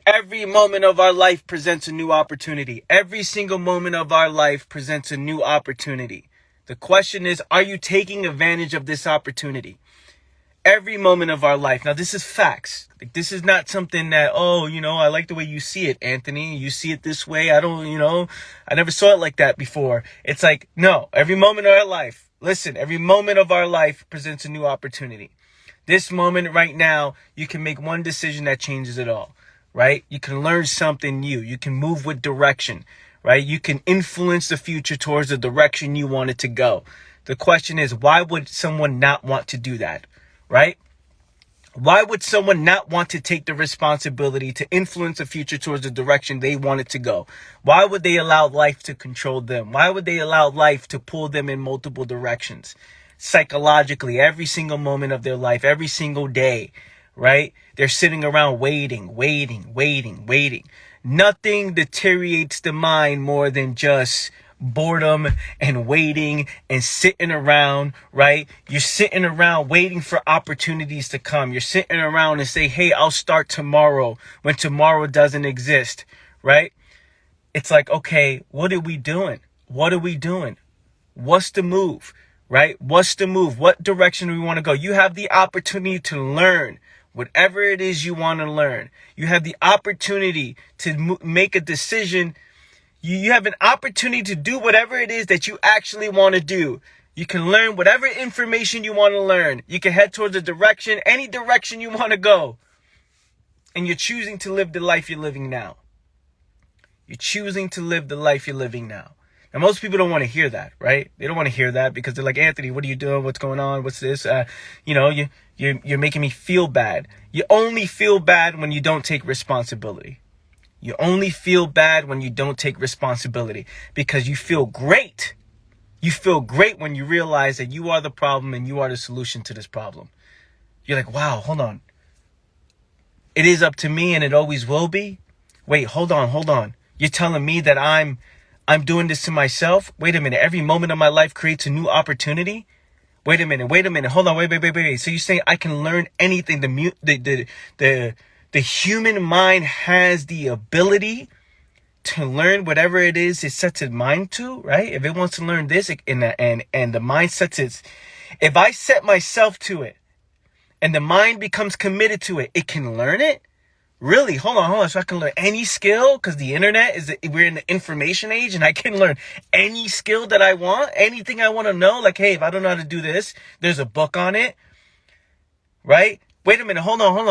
Every moment of our life presents a new opportunity. Every single moment of our life presents a new opportunity. The question is, are you taking advantage of this opportunity? Every moment of our life. Now, this is facts. Like, this is not something that, I like the way you see it, Anthony. You see it this way. I never saw it like that before. It's like, no, every moment of our life. Listen, every moment of our life presents a new opportunity. This moment right now, you can make one decision that changes it all, right? You can learn something new. You can move with direction, right? You can influence the future towards the direction you want it to go. The question is, why would someone not want to do that, right? Why would someone not want to take the responsibility to influence the future towards the direction they want it to go? Why would they allow life to control them? Why would they allow life to pull them in multiple directions? Psychologically, every single moment of their life, every single day, right? They're sitting around waiting. Nothing deteriorates the mind more than just boredom and waiting and sitting around, right? You're sitting around waiting for opportunities to come. You're sitting around and say, hey, I'll start tomorrow when tomorrow doesn't exist, right? It's like, okay, what are we doing? What are we doing? What's the move, right? What's the move? What direction do we want to go? You have the opportunity to learn whatever it is you want to learn. You have the opportunity to make a decision. You have an opportunity to do whatever it is that you actually want to do. You can learn whatever information you want to learn. You can head towards any direction you want to go. And you're choosing to live the life you're living now. You're choosing to live the life you're living now. And most people don't want to hear that, right? They don't want to hear that because they're like, Anthony, what are you doing? What's going on? What's this? You're making me feel bad. You only feel bad when you don't take responsibility. You only feel bad when you don't take responsibility because you feel great. You feel great when you realize that you are the problem and you are the solution to this problem. You're like, wow, hold on. It is up to me and it always will be. Wait, hold on. You're telling me that I'm doing this to myself? Wait a minute. Every moment of my life creates a new opportunity? Wait a minute. Hold on. Wait. So you're saying I can learn anything? The human mind has the ability to learn whatever it is it sets its mind to, right? If it wants to learn this and the mind sets its, if I set myself to it and the mind becomes committed to it, it can learn it? Really? Hold on. So I can learn any skill? Because the internet we're in the information age and I can learn any skill that I want, anything I want to know. Like, hey, if I don't know how to do this, there's a book on it, right? Wait a minute. Hold on.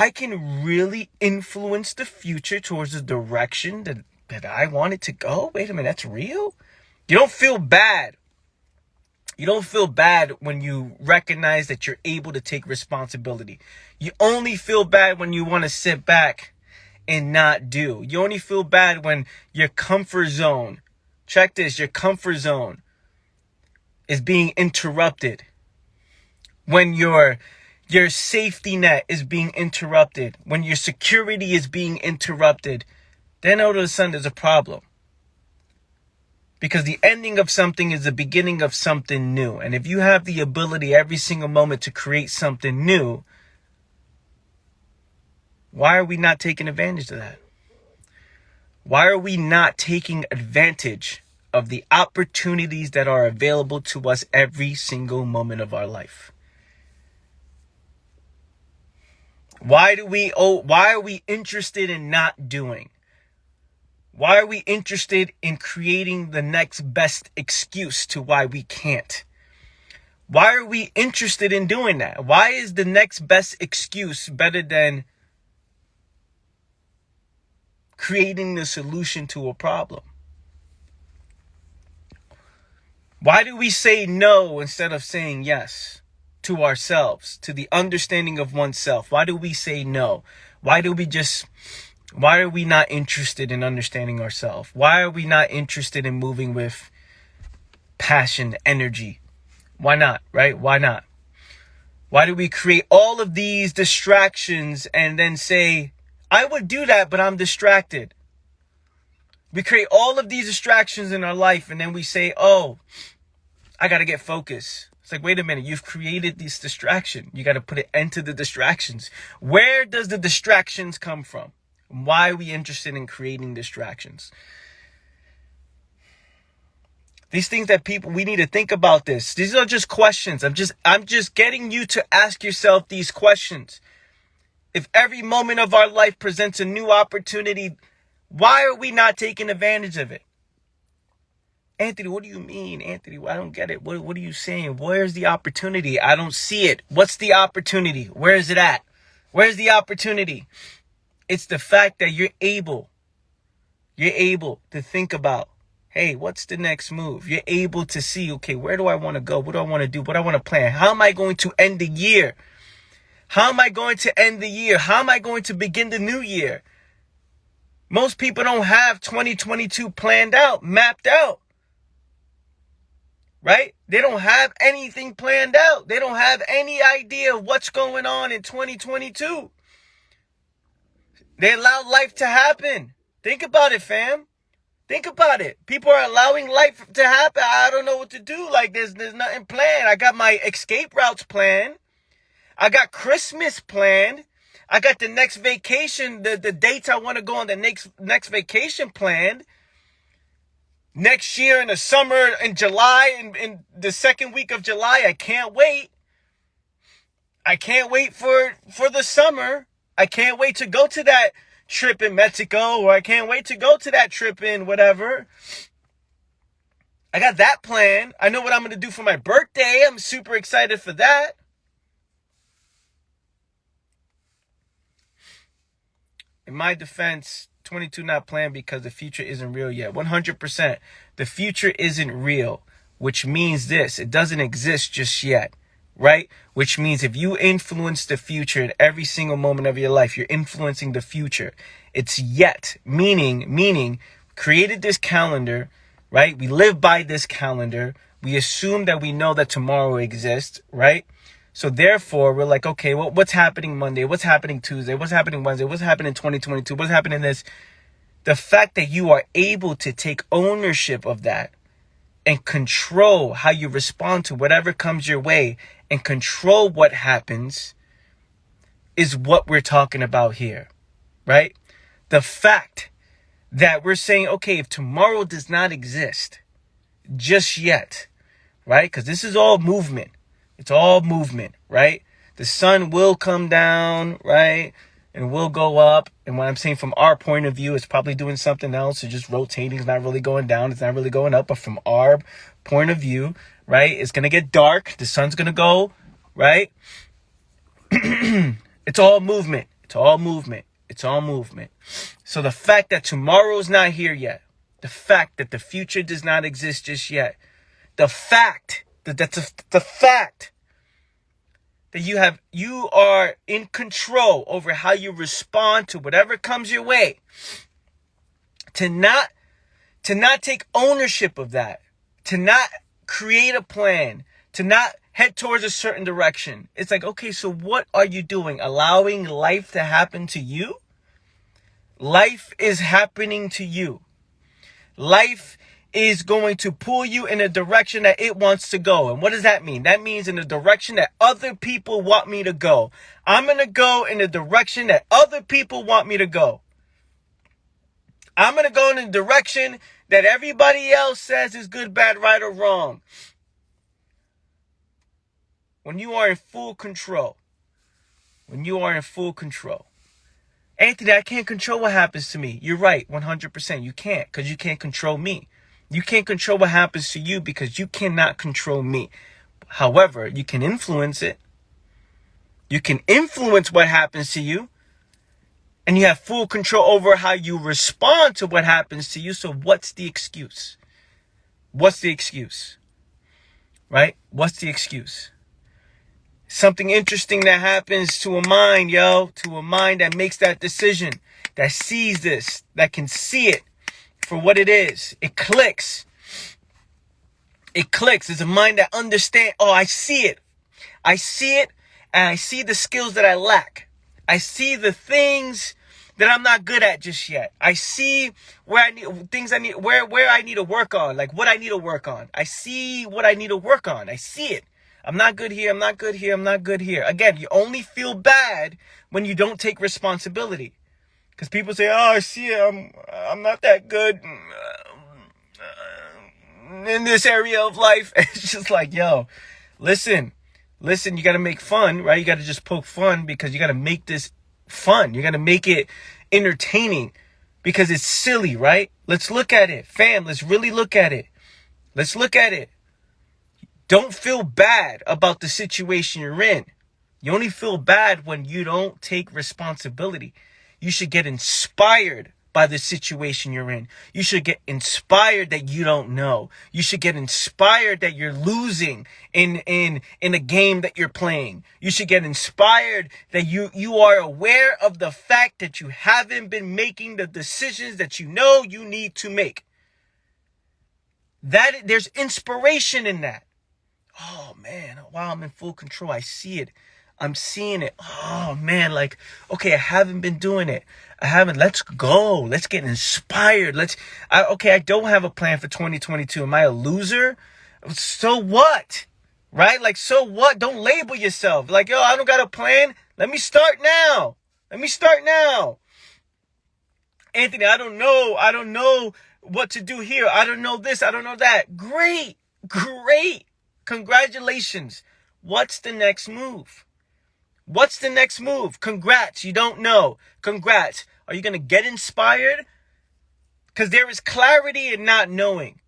I can really influence the future towards the direction that I want it to go. Wait a minute. That's real? You don't feel bad. You don't feel bad when you recognize that you're able to take responsibility. You only feel bad when you want to sit back and not do. You only feel bad when your comfort zone, check this, your comfort zone is being interrupted. When your safety net is being interrupted. When your security is being interrupted. Then all of a sudden there's a problem. Because the ending of something is the beginning of something new. And if you have the ability every single moment to create something new, why are we not taking advantage of that? Why are we not taking advantage of the opportunities that are available to us every single moment of our life? Why are we interested in not doing? Why are we interested in creating the next best excuse to why we can't? Why are we interested in doing that? Why is the next best excuse better than creating the solution to a problem? Why do we say no instead of saying yes to ourselves, to the understanding of oneself? Why do we say no? Why are we not interested in understanding ourselves? Why are we not interested in moving with passion, energy? Why not, right? Why not? Why do we create all of these distractions and then say, I would do that, but I'm distracted? We create all of these distractions in our life and then we say, oh, I got to get focused. It's like, wait a minute, you've created this distraction. You got to put an end to the distractions. Where does the distractions come from? Why are we interested in creating distractions? These things that we need to think about this. These are just questions. I'm just getting you to ask yourself these questions. If every moment of our life presents a new opportunity, why are we not taking advantage of it? Anthony, what do you mean? Anthony, I don't get it. What are you saying? Where's the opportunity? I don't see it. What's the opportunity? Where is it at? Where's the opportunity? It's the fact that you're able to think about, hey, what's the next move? You're able to see, okay, where do I want to go? What do I want to do? What do I want to plan? How am I going to end the year? How am I going to end the year? How am I going to begin the new year? Most people don't have 2022 planned out, mapped out. Right? They don't have anything planned out. They don't have any idea of what's going on in 2022. They allow life to happen. Think about it, fam. Think about it. People are allowing life to happen. I don't know what to do. Like, there's nothing planned. I got my escape routes planned. I got Christmas planned. I got the next vacation, the dates I want to go on the next vacation planned. Next year in the summer, in July, in the second week of July, I can't wait. I can't wait for the summer. I can't wait to go to that trip in Mexico, or I can't wait to go to that trip in whatever. I got that plan. I know what I'm going to do for my birthday. I'm super excited for that. In my defense, 22 not planned because the future isn't real yet. 100%. The future isn't real, which means this. It doesn't exist just yet, right? Which means if you influence the future in every single moment of your life, you're influencing the future. It's yet, meaning created this calendar, right? We live by this calendar. We assume that we know that tomorrow exists, right? So therefore, we're like, okay, well, what's happening Monday? What's happening Tuesday? What's happening Wednesday? What's happening in 2022? What's happening in this? The fact that you are able to take ownership of that and control how you respond to whatever comes your way and control what happens is what we're talking about here, right? The fact that we're saying, okay, if tomorrow does not exist just yet, right? Because this is all movement. It's all movement, right? The sun will come down, right? And will go up. And what I'm saying from our point of view, it's probably doing something else. It's just rotating. It's not really going down. It's not really going up. But from our point of view, right? It's going to get dark. The sun's going to go, right? It's all movement. It's all movement. It's all movement. So the fact that tomorrow's not here yet, the fact that the future does not exist just yet, the fact that you are in control over how you respond to whatever comes your way. To not take ownership of that, to not create a plan, to not head towards a certain direction. It's like, okay, so what are you doing? Allowing life to happen to you? Life is happening to you. Life is going to pull you in a direction that it wants to go. And what does that mean? That means in the direction that other people want me to go. I'm going to go in the direction that other people want me to go. I'm going to go in the direction that everybody else says is good, bad, right, or wrong. When you are in full control. Anthony, I can't control what happens to me. You're right, 100%. You can't, because you can't control me. You can't control what happens to you because you cannot control me. However, you can influence it. You can influence what happens to you. And you have full control over how you respond to what happens to you. So what's the excuse? What's the excuse? Right? What's the excuse? Something interesting that happens to a mind, to a mind that makes that decision, that sees this, that can see it for what it is. It clicks. It's a mind that understands, I see it. I see it, and I see the skills that I lack. I see the things that I'm not good at just yet. I see where I need where I need to work on, like what I need to work on. I see what I need to work on. I see it. I'm not good here. I'm not good here. I'm not good here. Again, you only feel bad when you don't take responsibility. Because people say, oh, I see it. I'm not that good in this area of life. It's just like, yo, listen, you got to make fun, right? You got to just poke fun because you got to make this fun. You got to make it entertaining because it's silly, right? Let's look at it. Fam, let's really look at it. Let's look at it. Don't feel bad about the situation you're in. You only feel bad when you don't take responsibility. You should get inspired by the situation you're in. You should get inspired that you don't know. You should get inspired that you're losing in a game that you're playing. You should get inspired that you are aware of the fact that you haven't been making the decisions that you know you need to make. That there's inspiration in that. Oh man, wow, I'm in full control. I see it. I'm seeing it. Oh man, like, okay, I haven't been doing it. Let's go. Let's get inspired. I don't have a plan for 2022. Am I a loser? So what? Right? Like, so what? Don't label yourself. Like, yo, I don't got a plan. Let me start now. Anthony, I don't know what to do here. I don't know this. I don't know that. Great. Congratulations. What's the next move? Congrats. You don't know. Congrats. Are you going to get inspired? Because there is clarity in not knowing.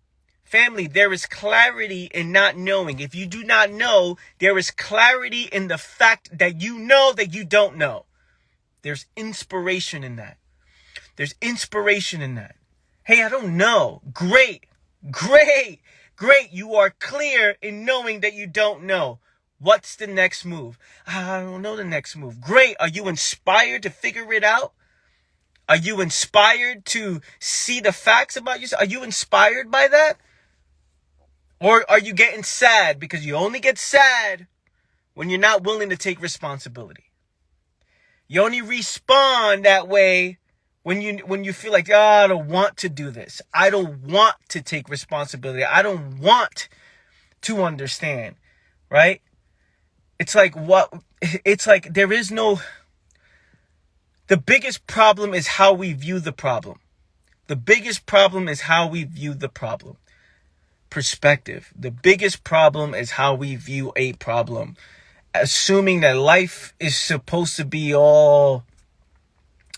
Family, there is clarity in not knowing. If you do not know, there is clarity in the fact that you know that you don't know. There's inspiration in that. Hey, I don't know. Great. You are clear in knowing that you don't know. What's the next move? I don't know the next move. Great. Are you inspired to figure it out? Are you inspired to see the facts about yourself? Are you inspired by that? Or are you getting sad because you only get sad when you're not willing to take responsibility? You only respond that way when you feel like, I don't want to do this. I don't want to take responsibility. I don't want to understand, right? It's like the biggest problem is how we view the problem. Perspective. The biggest problem is how we view a problem. Assuming that life is supposed to be all,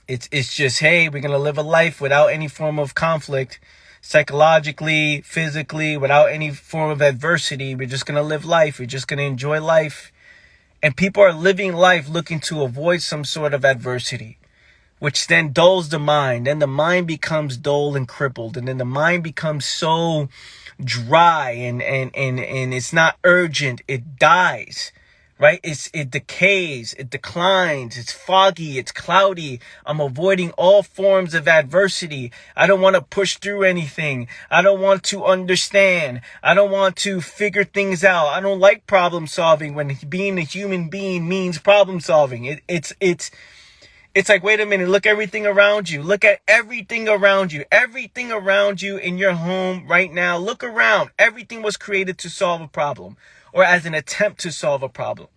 it's just, hey, we're going to live a life without any form of conflict, psychologically, physically, without any form of adversity. We're just going to live life. We're just going to enjoy life. And people are living life looking to avoid some sort of adversity, which then dulls the mind. Then the mind becomes dull and crippled. And then the mind becomes so dry and it's not urgent. It dies. Right? It decays, it declines, it's foggy, it's cloudy. I'm avoiding all forms of adversity. I don't want to push through anything. I don't want to understand. I don't want to figure things out. I don't like problem solving when being a human being means problem solving. It's like, wait a minute, look everything around you. Look at everything around you. Everything around you in your home right now. Look around. Everything was created to solve a problem or as an attempt to solve a problem.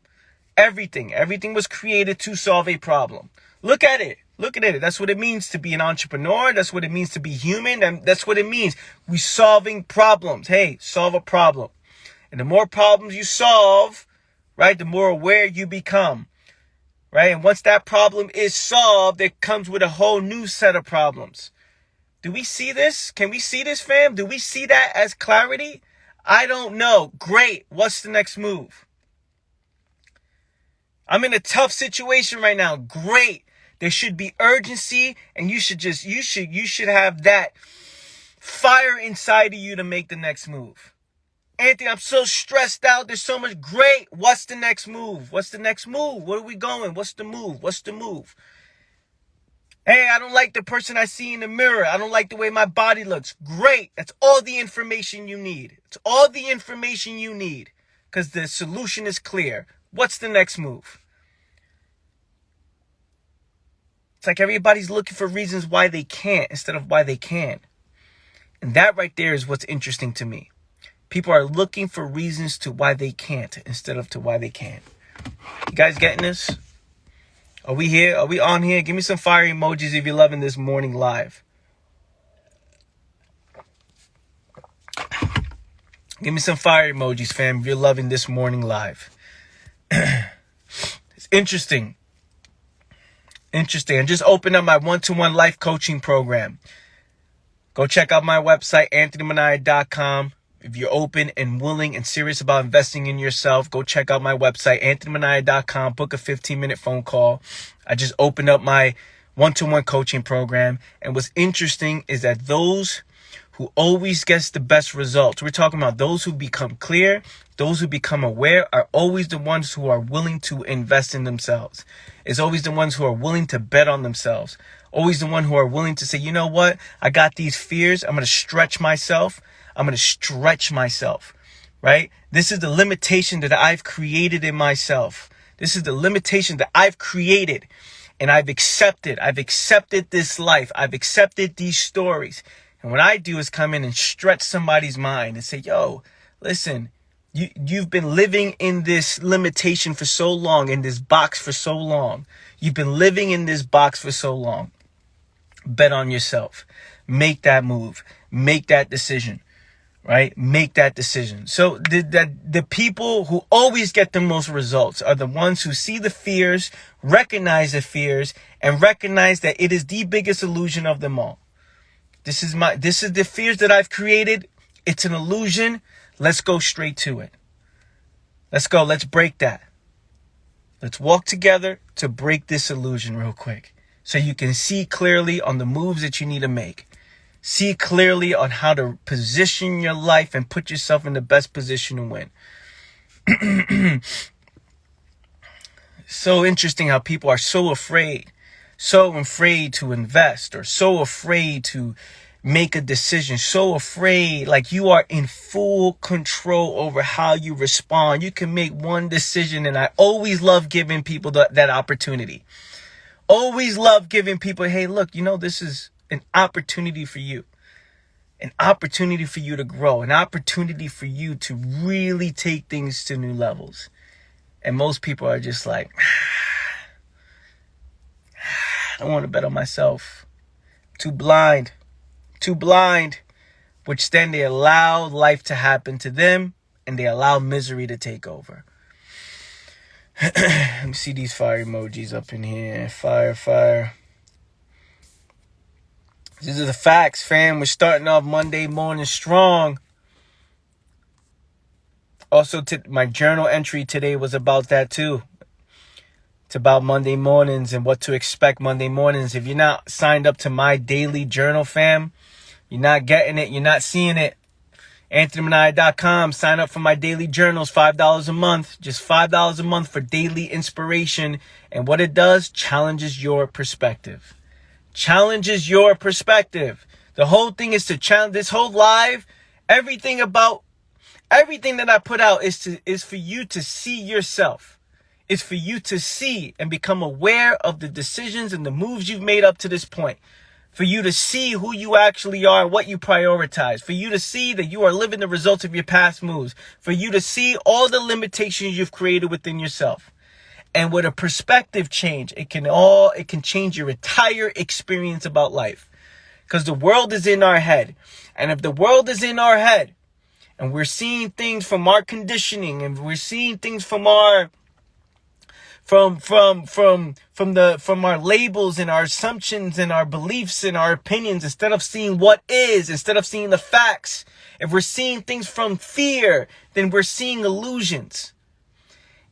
Everything was created to solve a problem. Look at it. That's what it means to be an entrepreneur. That's what it means to be human. And that's what it means. We solving problems. Hey, solve a problem. And the more problems you solve, right, the more aware you become. Right? And once that problem is solved, it comes with a whole new set of problems. Do we see this? Can we see this, fam? Do we see that as clarity? I don't know. Great. What's the next move? I'm in a tough situation right now. Great. There should be urgency and you should have that fire inside of you to make the next move. Anthony, I'm so stressed out. There's so much. Great. What's the next move? Where are we going? What's the move? Hey, I don't like the person I see in the mirror. I don't like the way my body looks. Great. That's all the information you need. It's all the information you need because the solution is clear. What's the next move? It's like everybody's looking for reasons why they can't instead of why they can. And that right there is what's interesting to me. People are looking for reasons to why they can't instead of to why they can. You guys getting this? Are we here? Are we on here? Give me some fire emojis if you're loving this morning live. Give me some fire emojis, fam, if you're loving this morning live. It's interesting. I just opened up my one-to-one life coaching program. Go check out my website, anthonyminaya.com. If you're open and willing and serious about investing in yourself, go check out my website, anthonyminaya.com. Book a 15-minute phone call. I just opened up my one-to-one coaching program. And what's interesting is that those who always gets the best results, we're talking about those who become clear, those who become aware, are always the ones who are willing to invest in themselves. It's always the ones who are willing to bet on themselves. Always the one who are willing to say, you know what? I got these fears. I'm going to stretch myself. Right? This is the limitation that I've created in myself. This is the limitation that I've created, and I've accepted. I've accepted this life. I've accepted these stories. And what I do is come in and stretch somebody's mind and say, yo, listen, you've been living in this limitation for so long, in this box for so long. You've been living in this box for so long. Bet on yourself. Make that move. Make that decision. Right? Make that decision. So the people who always get the most results are the ones who see the fears, recognize the fears, and recognize that it is the biggest illusion of them all. This is the fears that I've created. It's an illusion. Let's go straight to it. Let's go. Let's break that. Let's walk together to break this illusion real quick, so you can see clearly on the moves that you need to make. See clearly on how to position your life and put yourself in the best position to win. So interesting how people are so afraid to invest, or so afraid to make a decision, so afraid, like you are in full control over how you respond. You can make one decision, and I always love giving people that opportunity. Always love giving people, hey, look, this is an opportunity for you. An opportunity for you to grow. An opportunity for you to really take things to new levels. And most people are just like, I don't want to bet on myself. Too blind. Which then they allow life to happen to them, and they allow misery to take over. Let me see these fire emojis up in here. Fire. These are the facts, fam. We're starting off Monday morning strong. Also, my journal entry today was about that too. It's about Monday mornings and what to expect Monday mornings. If you're not signed up to my daily journal, fam, you're not getting it. You're not seeing it. AnthonyMinaya.com. Sign up for my daily journals, $5 a month. Just $5 a month for daily inspiration. And what it does, challenges your perspective. Challenges your perspective. The whole thing is to challenge this whole live. Everything that I put out is for you to see yourself. It's for you to see and become aware of the decisions and the moves you've made up to this point. For you to see who you actually are and what you prioritize. For you to see that you are living the results of your past moves. For you to see all the limitations you've created within yourself. And with a perspective change, it can change your entire experience about life. Because the world is in our head. And if the world is in our head, and we're seeing things from our conditioning, and we're seeing things from our from our labels and our assumptions and our beliefs and our opinions, instead of seeing what is, instead of seeing the facts, if we're seeing things from fear, then we're seeing illusions.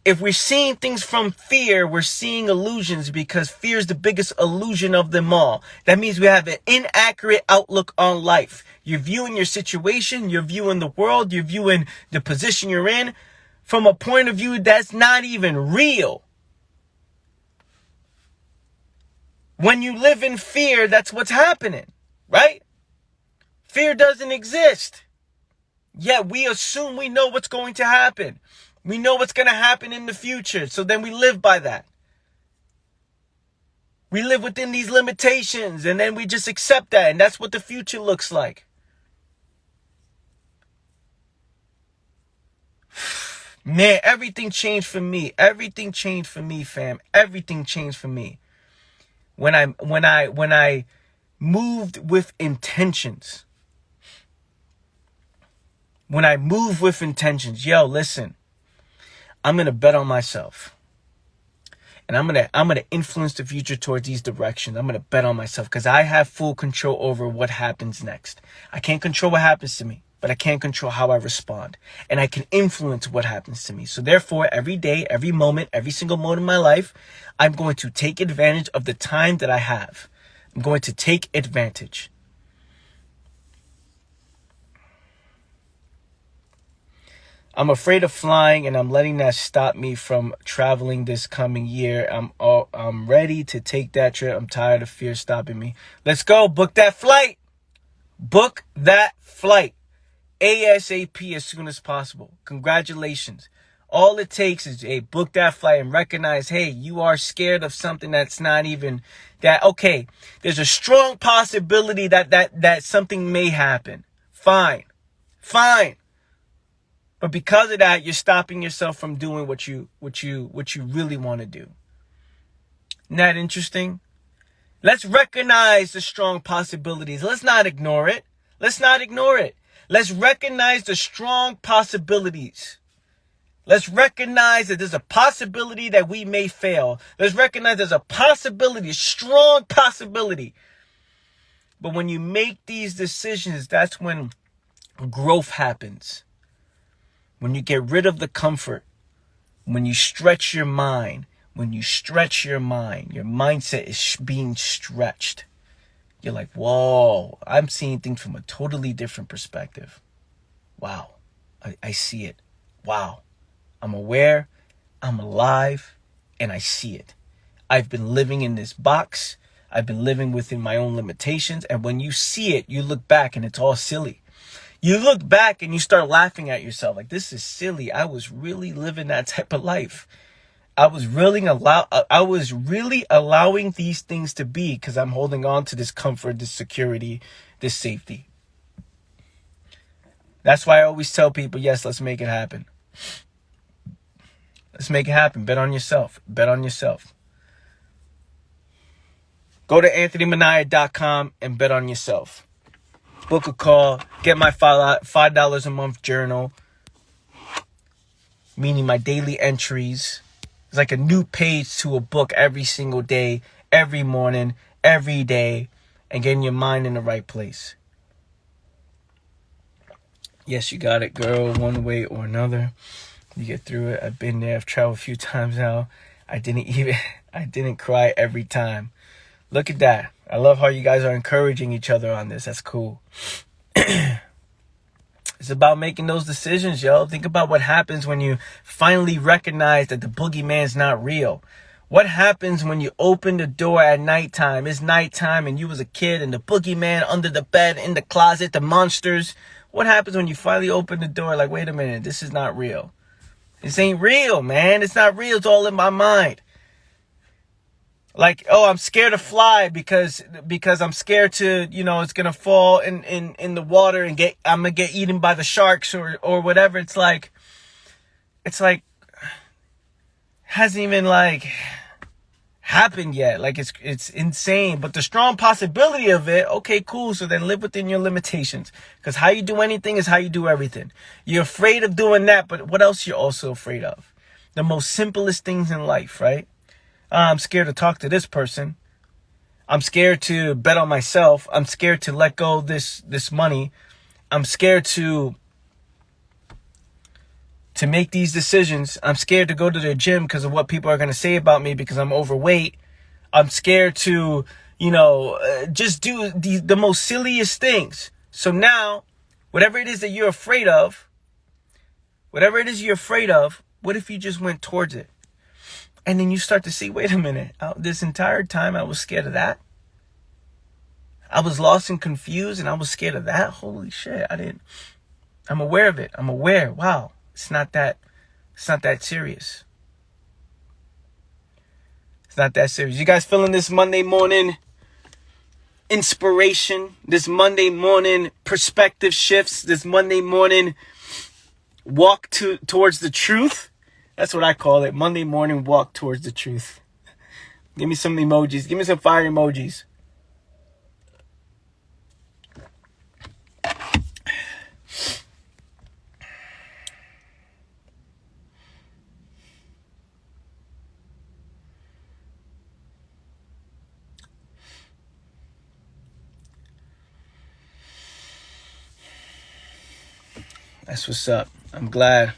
If we're seeing things from fear, we're seeing illusions, because fear is the biggest illusion of them all. That means we have an inaccurate outlook on life. You're viewing your situation, you're viewing the world, you're viewing the position you're in from a point of view that's not even real. When you live in fear, that's what's happening, right? Fear doesn't exist. Yet we assume we know what's going to happen. We know what's going to happen in the future. So then we live by that. We live within these limitations, and then we just accept that. And that's what the future looks like. Man, everything changed for me. Everything changed for me, fam. Everything changed for me. When I moved with intentions. When I move with intentions. Yo, listen. I'm going to bet on myself. And I'm gonna influence the future towards these directions. I'm gonna bet on myself because I have full control over what happens next. I can't control what happens to me, but I can control how I respond. And I can influence what happens to me. So therefore, every day, every moment, every single moment of my life, I'm going to take advantage of the time that I have. I'm going to take advantage. I'm afraid of flying, and I'm letting that stop me from traveling this coming year. I'm ready to take that trip. I'm tired of fear stopping me. Let's go. Book that flight. Book that flight. ASAP as soon as possible. Congratulations. All it takes is, hey, book that flight and recognize, hey, you are scared of something that's not even that. Okay, there's a strong possibility that something may happen. Fine. But because of that, you're stopping yourself from doing what you really want to do. Isn't that interesting? Let's recognize the strong possibilities. Let's not ignore it. Let's recognize the strong possibilities. Let's recognize that there's a possibility that we may fail. Let's recognize there's a possibility, a strong possibility. But when you make these decisions, that's when growth happens. When you get rid of the comfort, when you stretch your mind, your mindset is being stretched. You're like, whoa, I'm seeing things from a totally different perspective. Wow, I see it. Wow, I'm aware, I'm alive, and I see it. I've been living in this box. I've been living within my own limitations. And when you see it, you look back and it's all silly. You look back and you start laughing at yourself. Like, this is silly. I was really living that type of life. I was really allowing these things to be because I'm holding on to this comfort, this security, this safety. That's why I always tell people, yes, let's make it happen. Let's make it happen. Bet on yourself. Go to anthonyminaya.com and bet on yourself. Book a call, get my $5 a month journal, meaning my daily entries. It's like a new page to a book every single day, every morning, every day, and getting your mind in the right place. Yes, you got it, girl, one way or another. You get through it. I've been there. I've traveled a few times now. I didn't cry every time. Look at that. I love how you guys are encouraging each other on this. That's cool. It's about making those decisions, yo. Think about what happens when you finally recognize that the boogeyman's not real. What happens when you open the door at nighttime? It's nighttime and you was a kid and the boogeyman under the bed, in the closet, the monsters. What happens when you finally open the door like, wait a minute, this is not real. This ain't real, man. It's not real. It's all in my mind. Like, oh, I'm scared to fly because I'm scared to, it's going to fall in the water and I'm going to get eaten by the sharks or whatever. It's like hasn't even happened yet. Like it's insane, but the strong possibility of it. Okay, cool. So then live within your limitations, because how you do anything is how you do everything. You're afraid of doing that, but what else you're also afraid of? The most simplest things in life, right? I'm scared to talk to this person. I'm scared to bet on myself. I'm scared to let go of this money. I'm scared to make these decisions. I'm scared to go to the gym because of what people are going to say about me because I'm overweight. I'm scared to, just do the most silliest things. So now, whatever it is that you're afraid of, what if you just went towards it? And then you start to see, wait a minute, this entire time I was scared of that. I was lost and confused and I was scared of that. Holy shit, I'm aware of it. I'm aware. Wow. It's not that serious. It's not that serious. You guys feeling this Monday morning inspiration? This Monday morning perspective shifts? This Monday morning walk towards the truth. That's what I call it. Monday morning walk towards the truth. Give me some emojis. Give me some fire emojis. That's what's up. I'm glad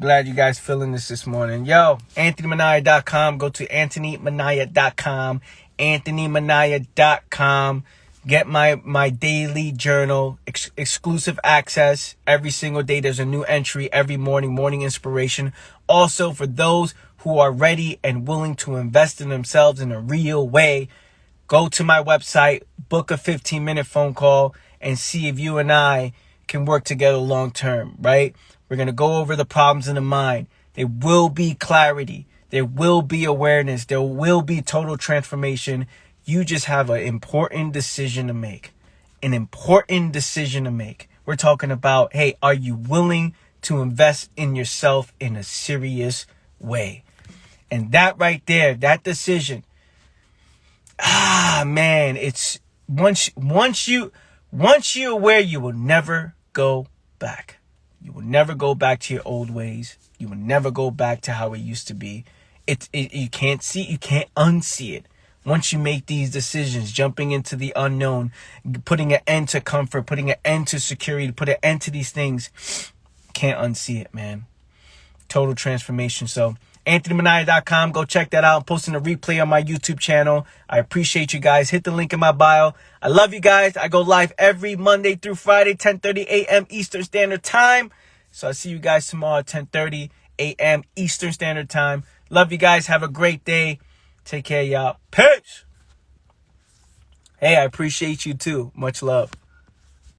you guys feeling this morning. Yo, AnthonyManaya.com. Go to AnthonyManaya.com. AnthonyManaya.com. Get my daily journal, exclusive access. Every single day there's a new entry every morning inspiration. Also, for those who are ready and willing to invest in themselves in a real way, go to my website, book a 15-minute phone call, and see if you and I can work together long term, right? We're going to go over the problems in the mind. There will be clarity. There will be awareness. There will be total transformation. You just have an important decision to make. An important decision to make. We're talking about, hey, are you willing to invest in yourself in a serious way? And that right there, that decision, man, it's once you're aware, you will never go back. You will never go back to your old ways. You will never go back to how it used to be. You can't unsee it. Once you make these decisions, jumping into the unknown, putting an end to comfort, putting an end to security, put an end to these things, can't unsee it, man. Total transformation. So AnthonyManaya.com. Go check that out. I'm posting a replay on my YouTube channel. I appreciate you guys. Hit the link in my bio. I love you guys. I go live every Monday through Friday, 10:30 a.m. Eastern Standard Time. So I'll see you guys tomorrow at 10:30 a.m. Eastern Standard Time. Love you guys. Have a great day. Take care, y'all. Peace. Hey, I appreciate you too. Much love.